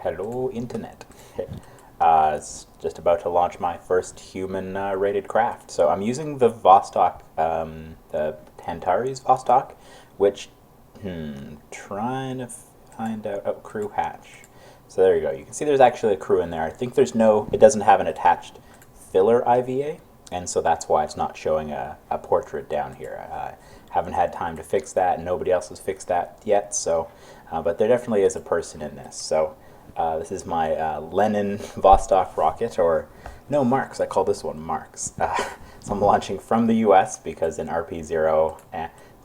Hello, Internet. It's just about to launch my first human rated craft. So I'm using the Vostok, the Tantaris Vostok, which, trying to find out, oh, crew hatch. So there you go. You can see there's actually a crew in there. I think it doesn't have an attached filler IVA, and so that's why it's not showing a portrait down here. I haven't had time to fix that. Nobody else has fixed that yet, so, but there definitely is a person in this. So this is my Lenin Vostok rocket, or no, Marx. I call this one Marx. So I'm launching from the US because in RP-0,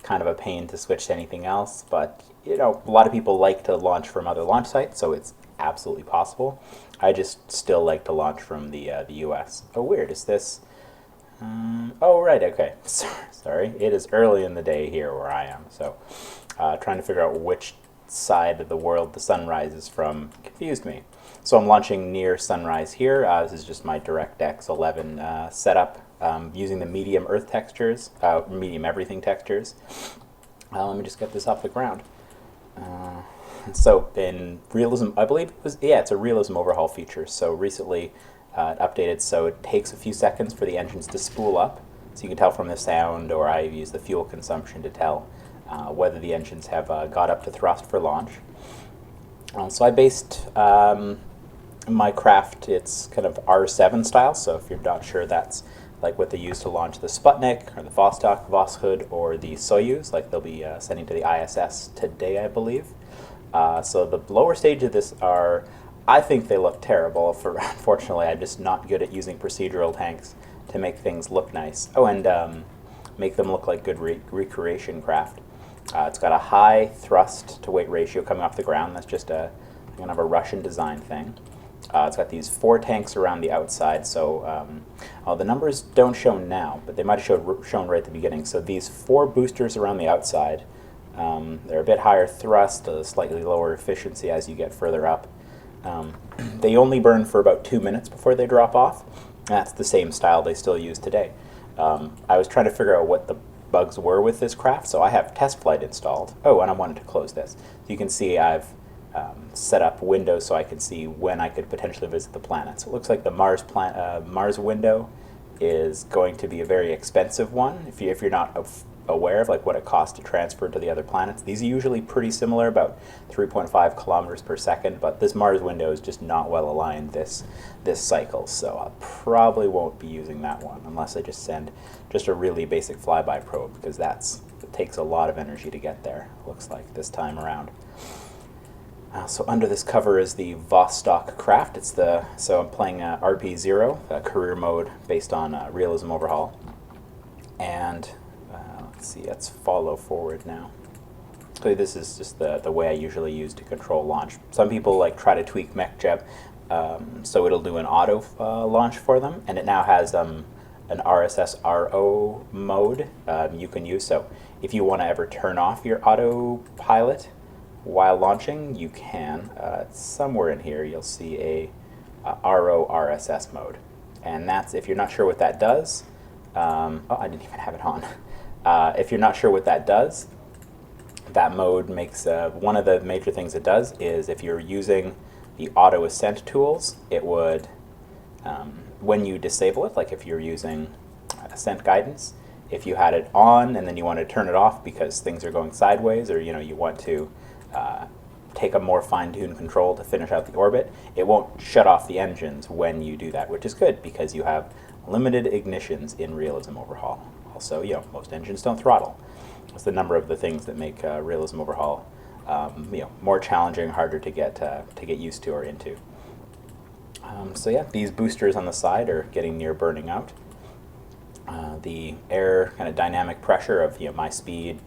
kind of a pain to switch to anything else, but you know, a lot of people like to launch from other launch sites, so it's absolutely possible. I just still like to launch from the US. Oh, weird. Is this? Oh, right. Okay. Sorry. It is early in the day here where I am, so trying to figure out which side of the world the sun rises from confused me. So I'm launching near sunrise here. This is just my DirectX 11 setup using the medium earth textures, medium everything textures. Let me just get this off the ground. So in realism, I believe it was, yeah, it's a realism overhaul feature. So recently it updated, so it takes a few seconds for the engines to spool up. So you can tell from the sound, or I use the fuel consumption to tell whether the engines have got up to thrust for launch. So I based my craft, it's kind of R7 style, so if you're not sure, that's like what they use to launch the Sputnik, or the Vostok, Voskhod, or the Soyuz, like they'll be sending to the ISS today, I believe. So the lower stage of this are, I think they look terrible. Unfortunately, I'm just not good at using procedural tanks to make things look nice. Oh, and make them look like good recreation craft. It's got a high thrust to weight ratio coming off the ground. That's just kind of a Russian design thing. It's got these 4 tanks around the outside, so the numbers don't show now, but they might have shown right at the beginning. So these 4 boosters around the outside, they're a bit higher thrust, a slightly lower efficiency as you get further up. They only burn for about 2 minutes before they drop off. That's the same style they still use today. I was trying to figure out what the bugs were with this craft, so I have test flight installed. Oh, and I wanted to close this. So you can see I've set up windows so I can see when I could potentially visit the planet. So it looks like the Mars window is going to be a very expensive one if you're not aware of like what it costs to transfer to the other planets. These are usually pretty similar, about 3.5 kilometers per second, but this Mars window is just not well aligned this cycle, so I probably won't be using that one unless I just send just a really basic flyby probe, because it takes a lot of energy to get there, looks like this time around. So under this cover is the Vostok craft. So I'm playing RP-0, a career mode based on realism overhaul. And let's see, let's follow forward now. So this is just the way I usually use to control launch. Some people like try to tweak MechJeb, so it'll do an auto launch for them, and it now has an RSS-RO mode you can use. So if you want to ever turn off your autopilot while launching, you can. Somewhere in here you'll see a RO RSS mode, and that's, if you're not sure what that does, oh, I didn't even have it on. If you're not sure what that does, that mode makes, one of the major things it does is if you're using the auto ascent tools, it would, when you disable it, like if you're using ascent guidance, if you had it on and then you want to turn it off because things are going sideways, or you want to take a more fine-tuned control to finish out the orbit, it won't shut off the engines when you do that, which is good because you have limited ignitions in realism overhaul. Also, most engines don't throttle. It's the number of the things that make realism overhaul more challenging, harder to get used to or into. So yeah, these boosters on the side are getting near burning out. The air kind of dynamic pressure of my speed,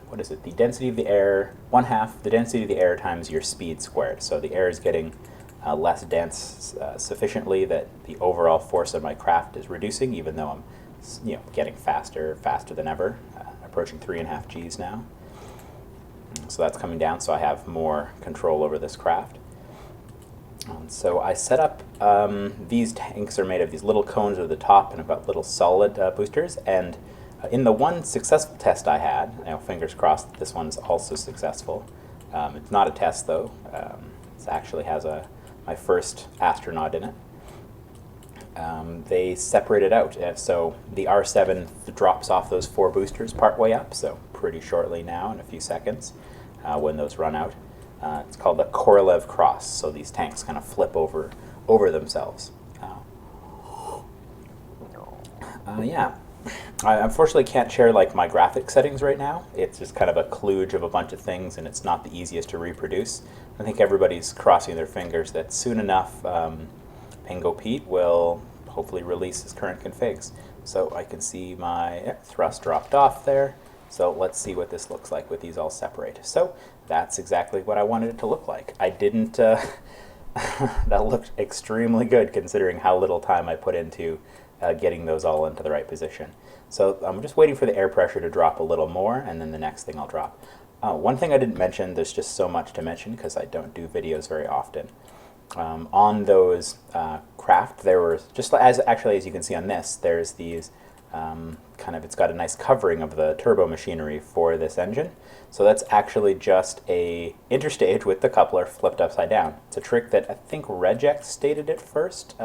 what is it? The density of the air, 1/2 the density of the air times your speed squared. So the air is getting less dense sufficiently that the overall force of my craft is reducing, even though I'm getting faster than ever, approaching 3.5 Gs now. So that's coming down, so I have more control over this craft. So I set up, these tanks are made of these little cones at the top, and I've got little solid boosters, and in the one successful test I had, fingers crossed that this one's also successful. It's not a test though, This actually has my first astronaut in it. They separate it out. So the R7 drops off those 4 boosters partway up, so pretty shortly now, in a few seconds, when those run out. It's called the Korolev cross, so these tanks kind of flip over themselves. Yeah. I unfortunately can't share like my graphic settings right now. It's just kind of a kludge of a bunch of things, and it's not the easiest to reproduce. I think everybody's crossing their fingers that soon enough Pingo Pete will hopefully release his current configs. So I can see my thrust dropped off there. So let's see what this looks like with these all separated. So that's exactly what I wanted it to look like. I didn't, that looked extremely good considering how little time I put into getting those all into the right position. So I'm just waiting for the air pressure to drop a little more, and then the next thing I'll drop. One thing I didn't mention, there's just so much to mention because I don't do videos very often. On those craft, there were, just as you can see on this, there's these it's got a nice covering of the turbo machinery for this engine. So that's actually just a interstage with the coupler flipped upside down. It's a trick that I think Regex stated it first.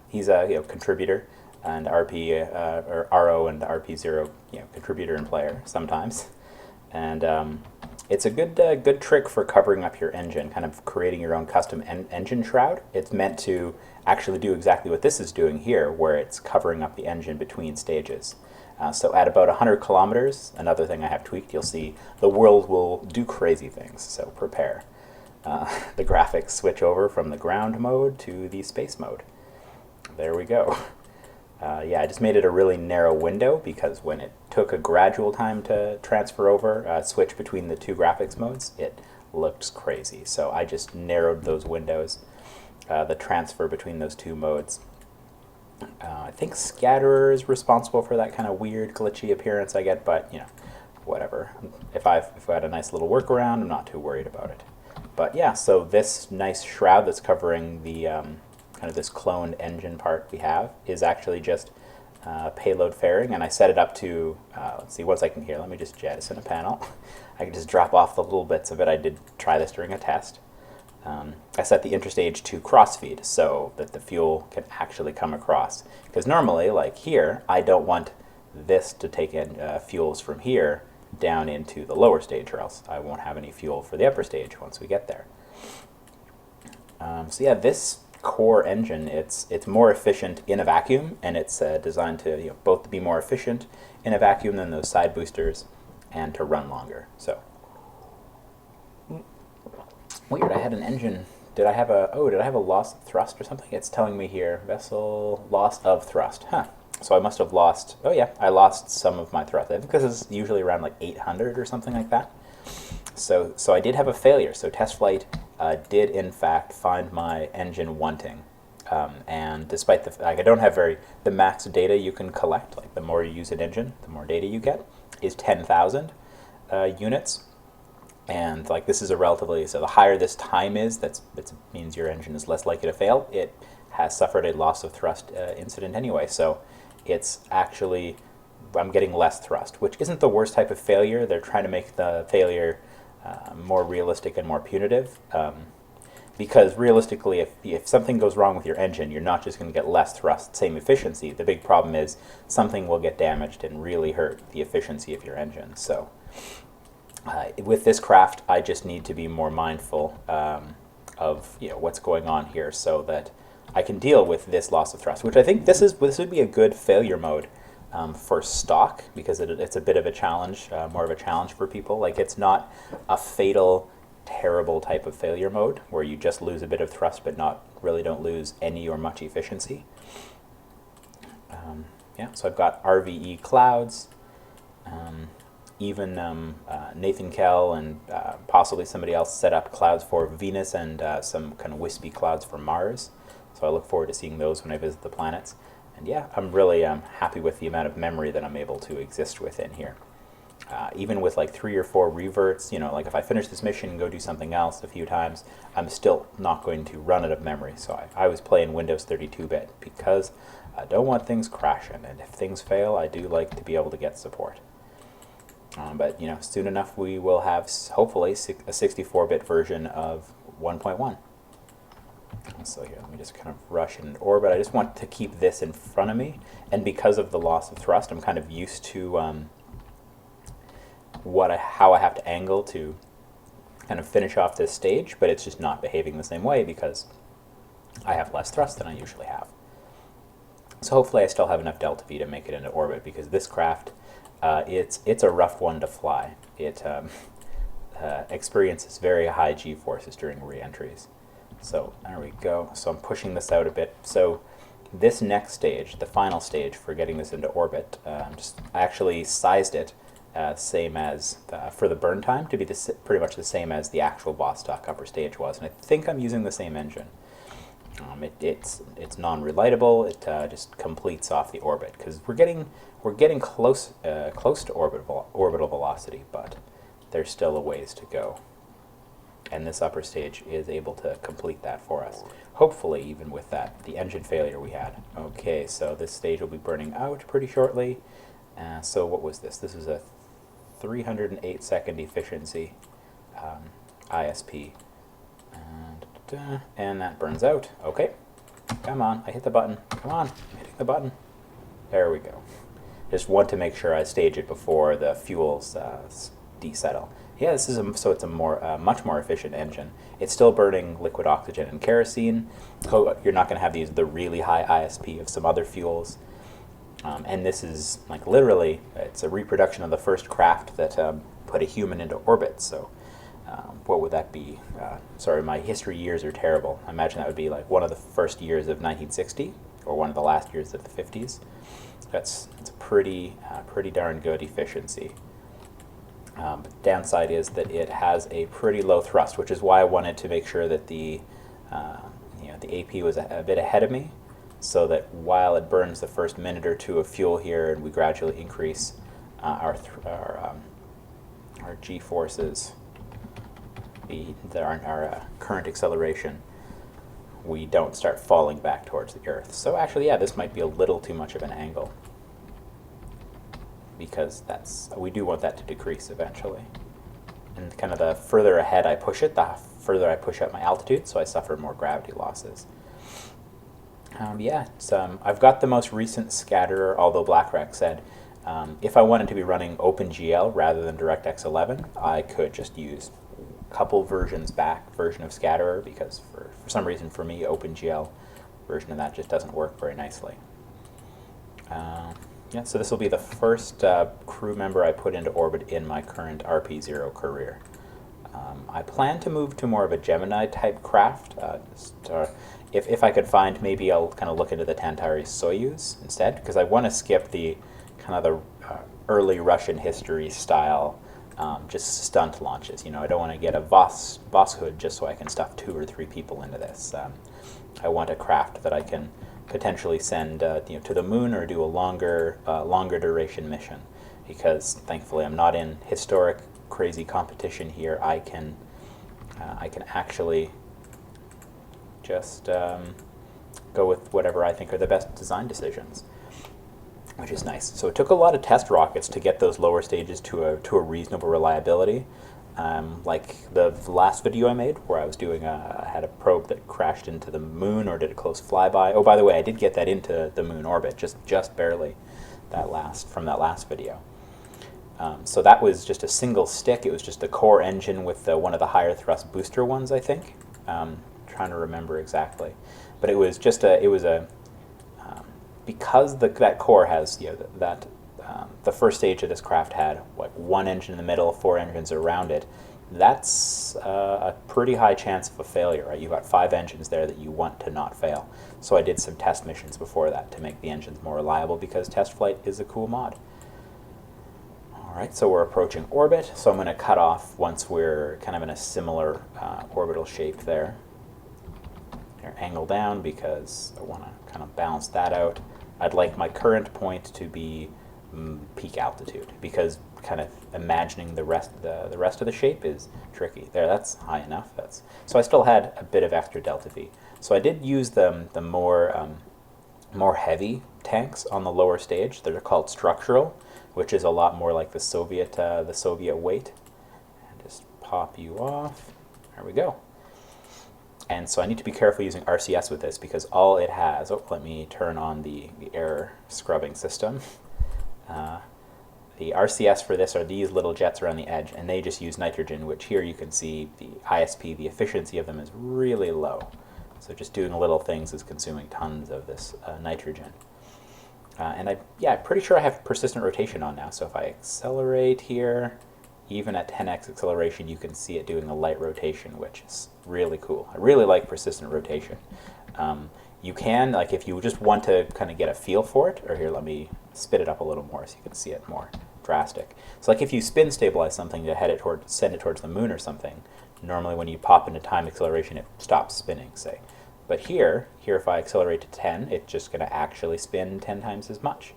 He's a contributor, and RO and RP-0 contributor and player sometimes. And it's a good trick for covering up your engine, kind of creating your own custom engine shroud. It's meant to actually do exactly what this is doing here, where it's covering up the engine between stages. So at about 100 kilometers, another thing I have tweaked, you'll see the world will do crazy things, so prepare. The graphics switch over from the ground mode to the space mode. There we go. Yeah, I just made it a really narrow window because when it took a gradual time to transfer over, switch between the 2 graphics modes, it looked crazy. So I just narrowed those windows, the transfer between those 2 modes. I think Scatterer is responsible for that kind of weird glitchy appearance I get, but whatever. If I had a nice little workaround, I'm not too worried about it. But yeah, so this nice shroud that's covering the kind of this cloned engine part we have is actually just payload fairing, and I set it up to, let's see, once I can hear, let me just jettison a panel. I can just drop off the little bits of it. I did try this during a test. I set the interstage to crossfeed so that the fuel can actually come across. Because normally, like here, I don't want this to take in fuels from here down into the lower stage, or else I won't have any fuel for the upper stage once we get there. So yeah, this core engine, it's more efficient in a vacuum, and it's designed to both be more efficient in a vacuum than those side boosters and to run longer. So weird, I had an engine. Did I have a loss of thrust or something? It's telling me here, vessel loss of thrust. Huh. So I must have lost, oh yeah, I lost some of my thrust. I think this is usually around like 800 or something like that. So I did have a failure. So test flight did in fact find my engine wanting. And despite I don't have the max data you can collect, like the more you use an engine, the more data you get, is 10,000 units. And like this is a relatively, so the higher this time is, that means your engine is less likely to fail. It has suffered a loss of thrust incident anyway, so it's actually, I'm getting less thrust, which isn't the worst type of failure. They're trying to make the failure more realistic and more punitive. Because realistically, if something goes wrong with your engine, you're not just going to get less thrust, same efficiency. The big problem is something will get damaged and really hurt the efficiency of your engine. So with this craft, I just need to be more mindful of what's going on here, so that I can deal with this loss of thrust. Which I think this would be a good failure mode for stock, because it's a bit of a challenge, more of a challenge for people. Like, it's not a fatal, terrible type of failure mode where you just lose a bit of thrust but really don't lose any or much efficiency. Yeah, so I've got RVE clouds. Even Nathan Kell and possibly somebody else set up clouds for Venus and some kind of wispy clouds for Mars. So I look forward to seeing those when I visit the planets. And yeah, I'm really happy with the amount of memory that I'm able to exist within here. Even with like 3 or 4 reverts, like if I finish this mission and go do something else a few times, I'm still not going to run out of memory. So I was playing Windows 32-bit because I don't want things crashing. And if things fail, I do like to be able to get support. But you know, soon enough we will have hopefully a 64-bit version of 1.1. So here, let me just kind of rush in orbit. I just want to keep this in front of me, and because of the loss of thrust, I'm kind of used to how I have to angle to kind of finish off this stage, but it's just not behaving the same way because I have less thrust than I usually have. So hopefully I still have enough delta V to make it into orbit, because this craft, it's a rough one to fly. It experiences very high G-forces during re-entries. So there we go. So I'm pushing this out a bit. So this next stage, the final stage for getting this into orbit, I actually sized it same as for the burn time to be pretty much the same as the actual Vostok upper stage was, and I think I'm using the same engine. It's non-relightable. It just completes off the orbit because we're getting close to orbital velocity, but there's still a ways to go. And this upper stage is able to complete that for us. Hopefully, even with the engine failure we had. Okay, so this stage will be burning out pretty shortly. So what was this? This was a 308 second efficiency ISP. And that burns out. Okay, come on, I hit the button. Come on, I'm hitting the button. There we go. Just want to make sure I stage it before the fuels desettle. Yeah, this is so it's a much more efficient engine. It's still burning liquid oxygen and kerosene. You're not going to have the really high ISP of some other fuels. And this is like literally, it's a reproduction of the first craft that put a human into orbit. So what would that be? Sorry, my history years are terrible. I imagine that would be like one of the first years of 1960 or one of the last years of the 50s. It's a pretty darn good efficiency. But the downside is that it has a pretty low thrust, which is why I wanted to make sure that the AP was a bit ahead of me, so that while it burns the first minute or two of fuel here, and we gradually increase our G-forces, our current acceleration, we don't start falling back towards the Earth. So actually, yeah, this might be a little too much of an angle, because we do want that to decrease eventually. And kind of the further ahead I push it, the further I push up my altitude, so I suffer more gravity losses. I've got the most recent scatterer, although BlackRock said if I wanted to be running OpenGL rather than DirectX 11, I could just use a couple version of scatterer, because for some reason for me, OpenGL version of that just doesn't work very nicely. So this will be the first crew member I put into orbit in my current RP-0 career. I plan to move to more of a Gemini type craft. If I could find, maybe I'll kind of look into the Tantaris Soyuz instead, because I want to skip the kind of the early Russian history style just stunt launches. You know, I don't want to get a Vostok just so I can stuff 2 or 3 people into this. I want a craft that I can potentially send to the moon or do a longer duration mission, because thankfully I'm not in historic crazy competition here. I can actually just go with whatever I think are the best design decisions, which is nice. So it took a lot of test rockets to get those lower stages to a reasonable reliability. Like the last video I made, where I was I had a probe that crashed into the moon or did a close flyby. Oh, by the way, I did get that into the moon orbit, just barely, from that last video. So that was just a single stick. It was just a core engine with one of the higher thrust booster ones, I think. Trying to remember exactly, but it was just because that core has the first stage of this craft had like 1 engine in the middle, 4 engines around it. That's a pretty high chance of a failure, right? You've got 5 engines there that you want to not fail. So I did some test missions before that to make the engines more reliable, because test flight is a cool mod. Alright, so we're approaching orbit, so I'm going to cut off once we're kind of in a similar orbital shape there. Angle down, because I want to kind of balance that out. I'd like my current point to be peak altitude, because kind of imagining the rest of the shape is tricky. There, that's high enough. So I still had a bit of extra delta V. So I did use the more heavy tanks on the lower stage. They're called structural. which is a lot more like the Soviet weight. And just pop you off. There we go. And so I need to be careful using RCS with this because all it has, oh, let me turn on the air scrubbing system. The RCS for this are these little jets around the edge, and they just use nitrogen, which here you can see the ISP, the efficiency of them is really low. So just doing little things is consuming tons of this nitrogen. And I'm pretty sure I have persistent rotation on now. So if I accelerate here, even at 10x acceleration, you can see it doing a light rotation, which is really cool. I really like persistent rotation. You can, like if you just want to kind of get a feel for it, or here, let me spit it up a little more so you can see it more drastic. So like if you spin stabilize something to send it towards the moon or something, normally when you pop into time acceleration, it stops spinning, say. But here if I accelerate to 10, it's just going to actually spin 10 times as much,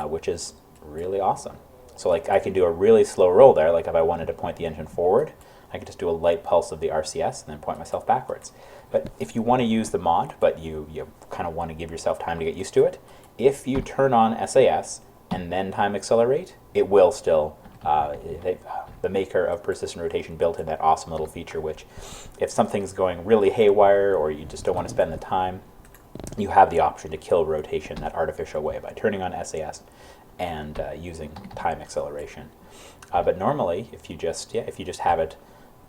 which is really awesome. So like I can do a really slow roll there, like if I wanted to point the engine forward, I could just do a light pulse of the RCS and then point myself backwards. But if you want to use the mod, but you kind of want to give yourself time to get used to it, if you turn on SAS and then time accelerate, it will still, the maker of persistent rotation built in that awesome little feature, which if something's going really haywire or you just don't want to spend the time, you have the option to kill rotation that artificial way by turning on SAS and using time acceleration. But normally, if you just have it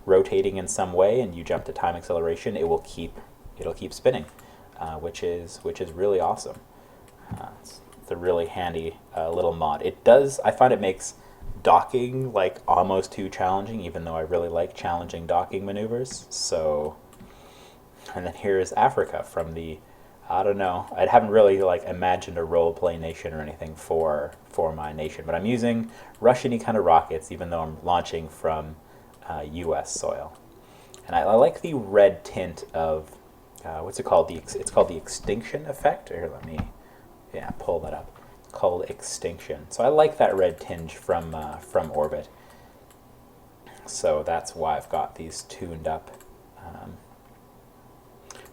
rotating in some way and you jump to time acceleration, it'll keep spinning, which is really awesome. It's a really handy little mod. I find it makes docking like almost too challenging, even though I really like challenging docking maneuvers. So, and then here's Africa from the, I don't know, I haven't really like imagined a role play nation or anything for my nation, but I'm using Russian-y kind of rockets, even though I'm launching from U.S. soil. And I like the red tint of what's it called? It's called the extinction effect. Here, let me pull that up. It's called extinction. So I like that red tinge from orbit. So that's why I've got these tuned up.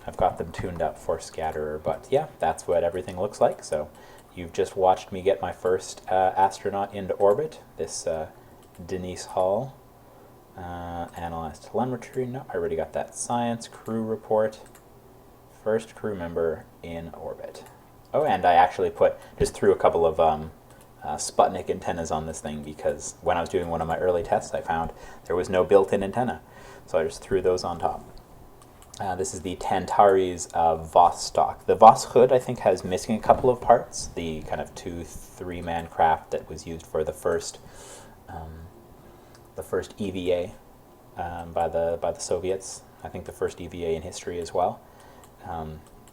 I've got them tuned up for scatterer, but yeah, that's what everything looks like. So you've just watched me get my first astronaut into orbit, this Denise Hall. Analyze telemetry. No, I already got that. Science crew report. First crew member in orbit. Oh, and I actually threw a couple of Sputnik antennas on this thing because when I was doing one of my early tests, I found there was no built-in antenna. So I just threw those on top. This is the Tantaris Vostok. The Vostok, I think, has missing a couple of parts. The kind of 2-3-man craft that was used for the first EVA by the Soviets. I think the first EVA in history as well.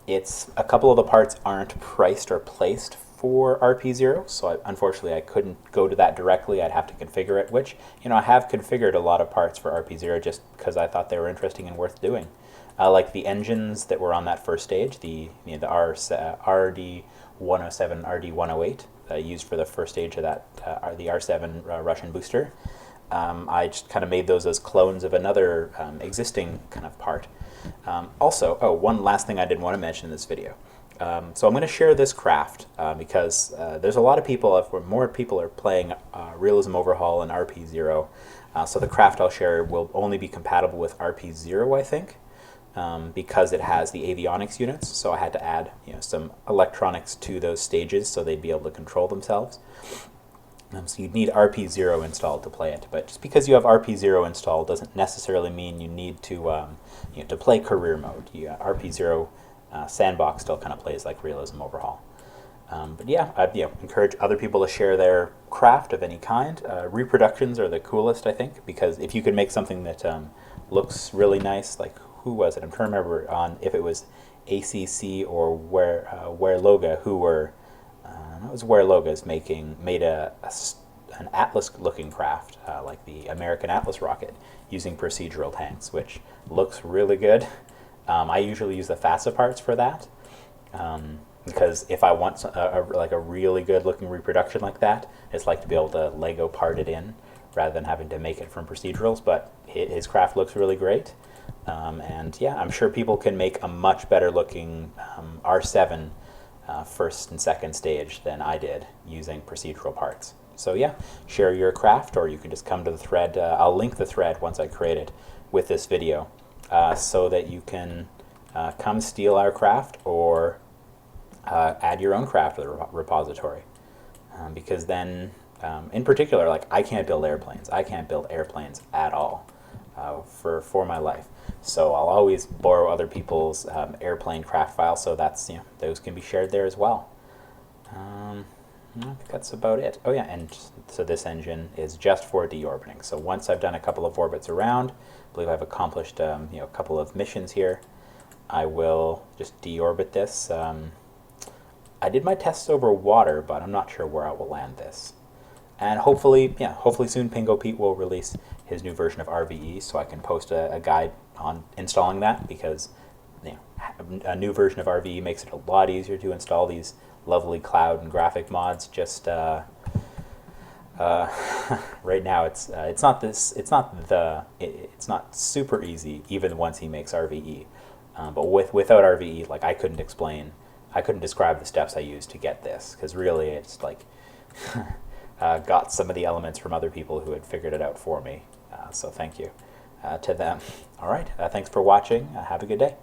It's a couple of the parts aren't priced or placed for RP-0, so unfortunately I couldn't go to that directly. I'd have to configure it, which, I have configured a lot of parts for RP-0 just because I thought they were interesting and worth doing. Like the engines that were on that first stage, the RD-107, RD-108, used for the first stage of that, the R7 Russian booster. I just kind of made those as clones of another existing kind of part. Also, one last thing I didn't want to mention in this video. So I'm going to share this craft because there's a lot of people, more people are playing Realism Overhaul and RP-0. So the craft I'll share will only be compatible with RP-0, I think, because it has the avionics units. So I had to add some electronics to those stages so they'd be able to control themselves. So you'd need RP-0 installed to play it, but just because you have RP-0 installed doesn't necessarily mean you need to to play career mode. RP-0 Sandbox still kind of plays like Realism Overhaul. But yeah, I'd encourage other people to share their craft of any kind. Reproductions are the coolest, I think, because if you could make something that looks really nice, like who was it? I'm trying to remember on if it was ACC or Where Loga who were. It was where Loga's made an Atlas-looking craft, like the American Atlas rocket, using procedural tanks, which looks really good. I usually use the FASA parts for that, because if I want a really good-looking reproduction like that, it's like to be able to Lego part it in, rather than having to make it from procedurals. But his craft looks really great, and yeah, I'm sure people can make a much better-looking R7 first and second stage than I did using procedural parts. So yeah, share your craft, or you can just come to the thread. I'll link the thread once I create it with this video, so that you can come steal our craft, or add your own craft to the repository. Because then, in particular, like, I can't build airplanes. I can't build airplanes at all for my life. So I'll always borrow other people's airplane craft files, so that's, those can be shared there as well. I think that's about it. Oh yeah, and so this engine is just for deorbiting. So once I've done a couple of orbits around, I believe I've accomplished a couple of missions here, I will just deorbit this. I did my tests over water, but I'm not sure where I will land this. And hopefully soon Pingo Pete will release his new version of RVE, so I can post a guide on installing that, because a new version of RVE makes it a lot easier to install these lovely cloud and graphic mods. Just right now it's not super easy even once he makes RVE. But without RVE, like, I couldn't describe the steps I used to get this, because really it's like got some of the elements from other people who had figured it out for me. So thank you to them. All right, thanks for watching. Have a good day.